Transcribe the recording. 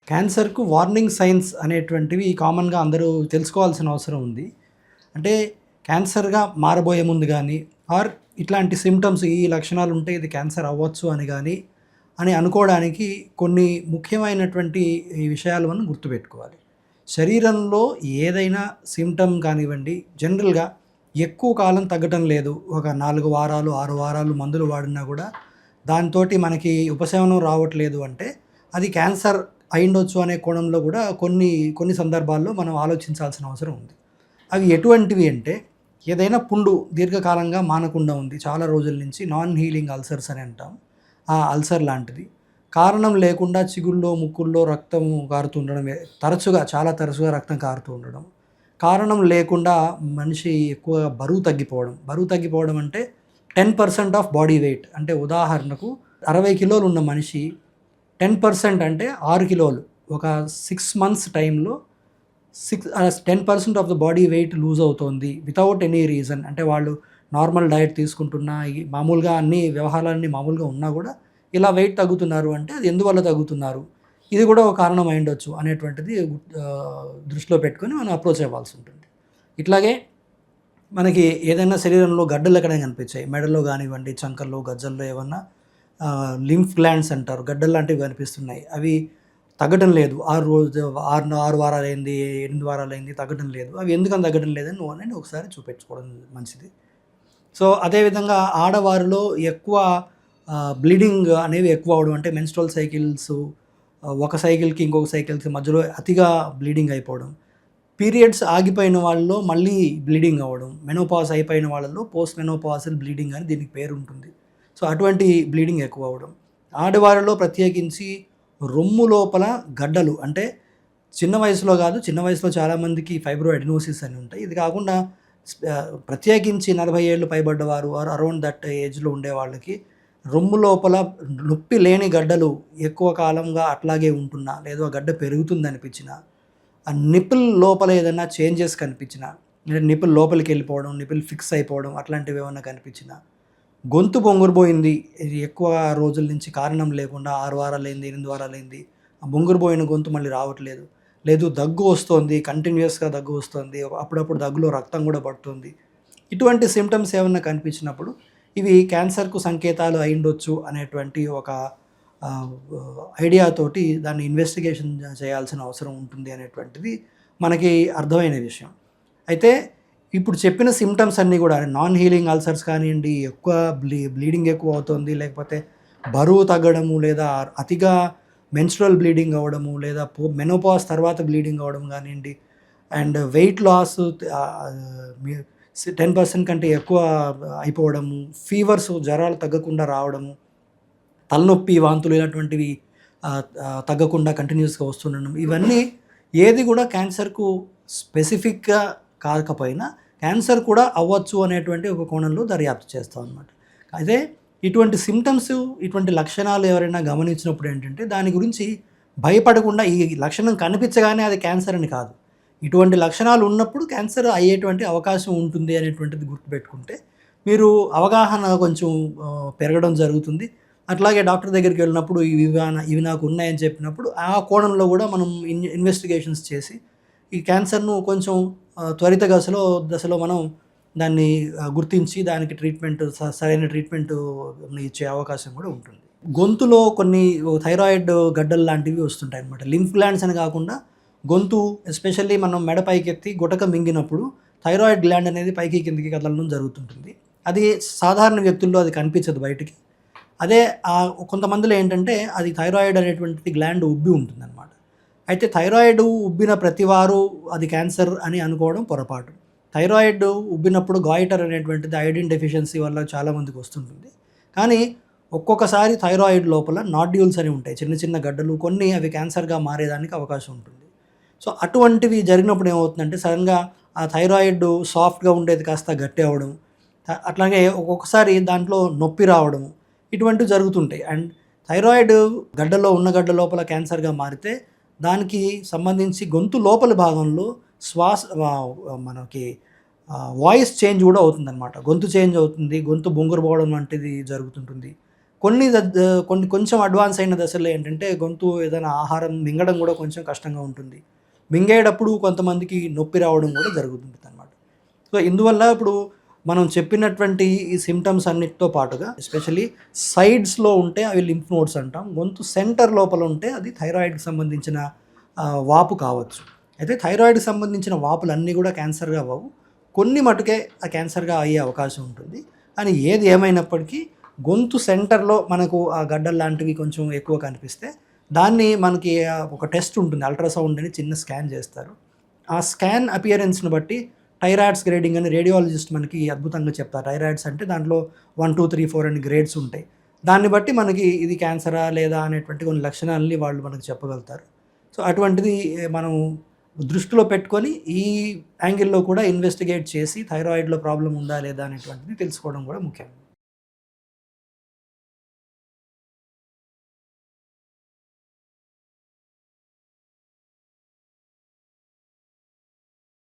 క్యాన్సర్‌కు warning signs అనేటువంటివి కామన్‌గా అందరూ తెలుసుకోవాల్సిన అవసరం ఉంది. అంటే క్యాన్సర్‌గా మారబోయే ముందు గానీ, ఆర్ ఇట్లాంటి సింప్టమ్స్ ఈ లక్షణాలుంటే ఇది క్యాన్సర్ అవ్వచ్చు అని గానీ, అని అనుకోవడానికి కొన్ని ముఖ్యమైనటువంటి ఈ విషయాలు మనం గుర్తుపెట్టుకోవాలి. శరీరంలో ఏదైనా సింప్టమ్ కానివ్వండి, జనరల్‌గా ఎక్కువ కాలం తగ్గటం లేదు. ఒక 4 వారాలు, 6 వారాలు మందులు వాడినా గూడా దాంతోటి మనకి ఉపశమనం రావట్లేదు అంటే, అది క్యాన్సర్ అయ్యుండొచ్చు అనే కోణంలో గూడా కొన్ని సందర్భాల్లో మనం ఆలోచించాల్సిన అవసరం ఉంది. అవి ఎటువంటివి అంటే, ఏదైనా పుండు దీర్ఘకాలంగా మానకుండా ఉంది. చాలా రోజుల నుంచి నాన్ హీలింగ్ అల్సర్స్ అని అంటాం. ఆ అల్సర్ లాంటిది. కారణం లేకుండా చిగుల్లో, ముక్కుల్లో రక్తం కారుతుండడం, చాలా తరచుగా రక్తం కారుతూ ఉండడం. కారణం లేకుండా మనిషి ఎక్కువగా బరువు తగ్గిపోవడం అంటే 10% ఆఫ్ బాడీ వెయిట్. అంటే ఉదాహరణకు 60 కిలోలు ఉన్న మనిషి 10% అంటే 6 కిలోలు. ఒక 6 మంత్స్ టైంలో 10% of the body weight lose అవుతోంది వితౌట్ ఎనీ రీజన్. అంటే వాళ్ళు నార్మల్ డైట్ తీసుకుంటున్నా, మామూలుగా అన్ని వ్యవహారాలన్నీ మామూలుగా ఉన్నా గూడా ఇలా వెయిట్ తగ్గుతున్నారు అంటే అది ఎందువల్ల తగ్గుతున్నారు? ఇది గూడా ఒక కారణం అయ్యుండొచ్చు అనేటువంటిది దృష్టిలో పెట్టుకొని మనం అప్రోచ్ అవ్వాల్సి ఉంటుంది. ఇట్లాగే మనకి ఏదైనా శరీరంలో గడ్డలు ఎక్కడైనా కనిపించాయి. మెడలో గానివ్వండి, చంకల్లో, గజ్జల్లో ఏమన్నా లింఫ్ గ్లాండ్స్ అంటారు. గడ్డలు లాంటివి కనిపిస్తున్నాయి. అవి తగ్గటం లేదు. 6 వారాలైంది, 8 వారాలైంది తగ్గటం లేదు. అవి ఎందుకని తగ్గటం లేదని నువ్వు ఒకసారి చూపించుకోవడం మంచిది. సో, అదేవిధంగా ఆడవారిలో ఎక్కువ బ్లీడింగ్ అనేవి ఎక్కువ అవ్వడం. అంటే మెన్స్ట్రువల్ సైకిల్స్ ఒక సైకిల్‌కి ఇంకొక సైకిల్‌కి మధ్యలో అతిగా బ్లీడింగ్ అయిపోవడం. పీరియడ్స్ ఆగిపోయిన వాళ్ళలో మళ్ళీ బ్లీడింగ్ అవ్వడం. మెనోపాజ్ అయిపోయిన వాళ్ళలో పోస్ట్ మెనోపాజల్ బ్లీడింగ్ అని దీనికి పేరుంటుంది. సో, అటువంటి బ్లీడింగ్ ఎక్కువ అవ్వడం. ఆడవారిలో ప్రత్యేకించి రొమ్ము లోపల గడ్డలు, అంటే చిన్న వయసులో కాదు, చిన్న వయసులో చాలామందికి ఫైబ్రో అడినోసిస్ అని ఉంటాయి. ఇది కాకుండా ప్రత్యేకించి 40 ఏళ్ళు పైబడ్డవారు ఆర్ అరౌండ్ దట్ ఏజ్‌లో ఉండే వాళ్ళకి రొమ్ము లోపల నొప్పి లేని గడ్డలు ఎక్కువ కాలంగా అట్లాగే ఉంటున్నా, లేదా ఆ గడ్డ పెరుగుతుందనిపించినా, ఆ నిప్పుల్ లోపల ఏదైనా చేంజెస్ కనిపించినా, లేదా నిప్పుల్ లోపలికి వెళ్ళిపోవడం, నిప్పుల్ ఫిక్స్ అయిపోవడం అట్లాంటివి ఏమన్నా కనిపించినా, గొంతు బొంగురుబోయింది, ఇది ఎక్కువ రోజుల నుంచి కారణం లేకుండా 6 వారాలైంది, 8 వారాలైంది, ఆ బొంగురుబోయిన గొంతు మళ్ళీ రావట్లేదు. లేదు దగ్గు వస్తోంది, కంటిన్యూయస్‌గా దగ్గు వస్తోంది, అప్పుడప్పుడు దగ్గులో రక్తం కూడా పడుతుంది. ఇటువంటి సింప్టమ్స్ ఏమన్నా కనిపించినప్పుడు ఇవి క్యాన్సర్‌కు సంకేతాలు అయ్యుండొచ్చు అనేటువంటి ఒక ఆహ్, ఐడియాతోటి దాన్ని ఇన్వెస్టిగేషన్ చేయాల్సిన అవసరం ఉంటుంది అనేటువంటిది మనకి అర్థమైన విషయం. అయితే ఇప్పుడు చెప్పిన సింప్టమ్స్ అన్నీ కూడా నాన్ హీలింగ్ అల్సర్స్ కానియండి, ఎక్కువ బ్లీడింగ్ ఎక్కువ అవుతుంది, లేకపోతే బరువు తగ్గడము, లేదా అతిగా మెన్స్ట్రువల్ బ్లీడింగ్ అవ్వడము, లేదా మెనోపాజ్ తర్వాత బ్లీడింగ్ అవ్వడం కానియండి, అండ్ వెయిట్ లాస్ 10% కంటే ఎక్కువ అయిపోవడము, ఫీవర్స్ జ్వరాలు తగ్గకుండా రావడము, తలనొప్పి, వాంతులు ఇలాంటివి తగ్గకుండా కంటిన్యూస్‌గా వస్తుండడం. ఇవన్నీ ఏది కూడా క్యాన్సర్‌కు స్పెసిఫిక్‌గా కాకపోయినా క్యాన్సర్ కూడా అవ్వచ్చు అనేటువంటి ఒక కోణంలో దర్యాప్తు చేస్తామనమాట. అయితే ఇటువంటి సింప్టమ్స్, ఇటువంటి లక్షణాలు ఎవరైనా గమనించినప్పుడు ఏంటంటే దాని గురించి భయపడకుండా, ఈ లక్షణం కనిపించగానే అది క్యాన్సర్ అని కాదు. ఇటువంటి లక్షణాలు ఉన్నప్పుడు క్యాన్సర్ అయ్యేటువంటి అవకాశం ఉంటుంది అనేటువంటిది గుర్తుపెట్టుకుంటే మీరు అవగాహన కొంచెం పెరగడం జరుగుతుంది. అట్లాగే డాక్టర్ దగ్గరికి వెళ్ళినప్పుడు ఇవి నాకు ఉన్నాయని చెప్పినప్పుడు ఆ కోణంలో కూడా మనం ఇన్వెస్టిగేషన్స్ చేసి ఈ క్యాన్సర్‌ను కొంచెం త్వరిత దశలో మనం దాన్ని గుర్తించి దానికి సరైన ట్రీట్మెంట్ ఇచ్చే అవకాశం కూడా ఉంటుంది. గొంతులో కొన్ని థైరాయిడ్ గడ్డలు లాంటివి వస్తుంటాయన్నమాట. లింఫ్ గ్లాండ్స్ అని కాకుండా గొంతు, ఎస్పెషల్లీ మనం మెడ పైకెత్తి గుటక మింగినప్పుడు థైరాయిడ్ గ్లాండ్ అనేది పైకి కిందకి కదలడం జరుగుతుంటుంది. అది సాధారణ వ్యక్తుల్లో అది కనిపించదు బయటికి. అదే కొంతమందిలో ఏంటంటే అది థైరాయిడ్ అనేటువంటిది గ్లాండ్ ఉబ్బి ఉంటుందన్నమాట. అయితే థైరాయిడ్ ఉబ్బిన ప్రతివారు అది క్యాన్సర్ అని అనుకోవడం పొరపాటు. థైరాయిడ్ ఉబ్బినప్పుడు గాయిటర్ అనేటువంటిది ఐరన్ డెఫిషియన్సీ వల్ల చాలామందికి వస్తుంటుంది. కానీ ఒక్కొక్కసారి థైరాయిడ్ లోపల నాడ్యూల్స్ అని ఉంటాయి, చిన్న చిన్న గడ్డలు, కొన్ని అవి క్యాన్సర్‌గా మారేదానికి అవకాశం ఉంటుంది. సో, అటువంటివి జరిగినప్పుడు ఏమవుతుందంటే సడెన్‌గా ఆ థైరాయిడ్ సాఫ్ట్‌గా ఉండేది కాస్త గట్టి అవ్వడం, అట్లాగే ఒక్కొక్కసారి దాంట్లో నొప్పి రావడం, ఇటువంటివి జరుగుతుంటాయి. అండ్ థైరాయిడ్ గడ్డ లోపల క్యాన్సర్‌గా మారితే దానికి సంబంధించి గొంతు లోపలి భాగంలో మనకి వాయిస్ చేంజ్ కూడా అవుతుందనమాట. గొంతు చేంజ్ అవుతుంది, గొంతు బొంగురు పోవడం వంటిది జరుగుతుంటుంది. కొన్ని కొంచెం అడ్వాన్స్ అయిన దశలో ఏంటంటే గొంతు ఏదైనా ఆహారం మింగడం కూడా కొంచెం కష్టంగా ఉంటుంది. మింగేటప్పుడు కొంతమందికి నొప్పి రావడం కూడా జరుగుతుంటుందనమాట. సో, ఇందువల్ల ఇప్పుడు మనం చెప్పినటువంటి ఈ సిమ్టమ్స్ అన్నిటితో పాటుగా ఎస్పెషల్లీ సైడ్స్‌లో ఉంటే అవి లింఫ్ నోడ్స్ అంటాం. గొంతు సెంటర్ లోపల ఉంటే అది థైరాయిడ్‌కి సంబంధించిన వాపు కావచ్చు. అయితే థైరాయిడ్‌కి సంబంధించిన వాపులన్నీ కూడా క్యాన్సర్‌గా అవ్వవు. కొన్ని మటుకే ఆ క్యాన్సర్‌గా అయ్యే అవకాశం ఉంటుంది. కానీ ఏది ఏమైనప్పటికీ గొంతు సెంటర్‌లో మనకు ఆ గడ్డల్లాంటివి కొంచెం ఎక్కువ కనిపిస్తే దాన్ని మనకి ఒక టెస్ట్ ఉంటుంది. అల్ట్రాసౌండ్ అని చిన్న స్కాన్ చేస్తారు. ఆ స్కాన్ అపియరెన్స్‌ని బట్టి థైరాయిడ్స్ గ్రేడింగ్ అని రేడియాలజిస్ట్ మనకి అద్భుతంగా చెప్తారు. థైరాయిడ్స్ అంటే దాంట్లో 1, 2, 3, 4 అని గ్రేడ్స్ ఉంటాయి. దాన్ని బట్టి మనకి ఇది క్యాన్సరా లేదా అనేటువంటి కొన్ని లక్షణాలని వాళ్ళు మనకు చెప్పగలుగుతారు. సో, అటువంటిది మనం దృష్టిలో పెట్టుకొని ఈ యాంగిల్‌లో కూడా ఇన్వెస్టిగేట్ చేసి థైరాయిడ్‌లో ప్రాబ్లమ్ ఉందా లేదా అనేటువంటిది తెలుసుకోవడం కూడా ముఖ్యం.